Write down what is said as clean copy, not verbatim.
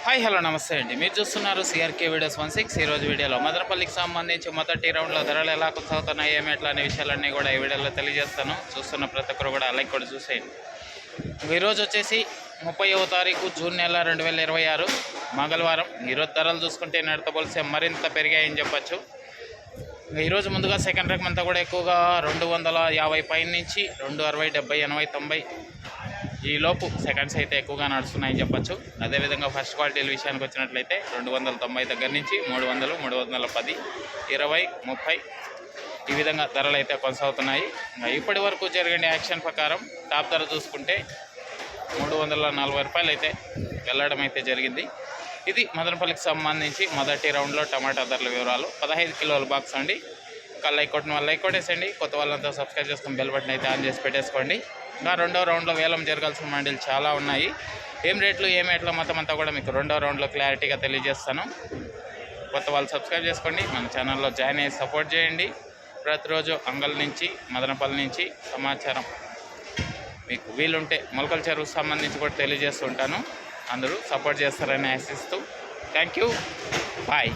Hi hello నమస్తే అండి. మీరు చూస్తున్నారు సిఆర్కే వీడియోస్ 16. ఈరోజు వీడియోలో మదనపల్లికి సంబంధించి మొదటి రౌండ్లో ధరలు ఎలా కొనసాగుతున్నాయి, ఏమిట్లా అనే విషయాలన్నీ కూడా ఈ వీడియోలో తెలియజేస్తాను. చూస్తున్న ప్రతి ఒక్కరు కూడా లైక్ కూడా చూసేయండి. ఈరోజు వచ్చేసి 30వ తారీఖు జూన్ నెల 2026 మంగళవారం. ఈరోజు ధరలు చూసుకుంటే నిన్నటితో పోలిస్తే మరింత పెరిగాయని చెప్పచ్చు. ఈరోజు ముందుగా సెకండ్ రకం అంతా కూడా ఎక్కువగా 250 పైన నుంచి 260, 70, 80, 90 ఈ లోపు సెకండ్స్ అయితే ఎక్కువగా నడుస్తున్నాయని చెప్పచ్చు. అదేవిధంగా ఫస్ట్ క్వాలిటీల విషయానికి వచ్చినట్లయితే 290 దగ్గర నుంచి 300, 310, 20, 30 ఈ విధంగా ధరలు అయితే కొనసాగుతున్నాయి. ఇప్పటి వరకు జరిగిన యాక్షన్ ప్రకారం టాప్ ధర చూసుకుంటే 340 రూపాయలు అయితే వెళ్ళడం అయితే జరిగింది. ఇది మదనపల్లికి సంబంధించి మొదటి రౌండ్లో టమాటా ధరల వివరాలు. 15 కిలోల బాక్స్ అండి. ఇంకా లైక్ కొట్టిన వాళ్ళు లైక్ కొట్టేసండి. కొత్త వాళ్ళంతా సబ్స్క్రైబ్ చేసుకుని బెల్ బటన్ అయితే ఆన్ చేసి పెట్టేసుకోండి. ఇంకా రెండో రౌండ్లో వేలం జరగాల్సిన మండీలు చాలా ఉన్నాయి. ఏం రేట్లు ఏమేట్ల మొత్తం అంతా కూడా మీకు రెండో రౌండ్లో క్లారిటీగా తెలియజేస్తాను. కొత్త వాళ్ళు సబ్స్క్రైబ్ చేసుకోండి, మన ఛానల్లో జాయిన్ అయ్యి సపోర్ట్ చేయండి. ప్రతిరోజు అంగల్ నుంచి మదనపల్లి నుంచి సమాచారం మీకు వీలుంటే మొలకల చెరువుకు సంబంధించి కూడా తెలియజేస్తూ ఉంటాను. అందరూ సపోర్ట్ చేస్తారని ఆశిస్తూ థ్యాంక్ యూ, బాయ్.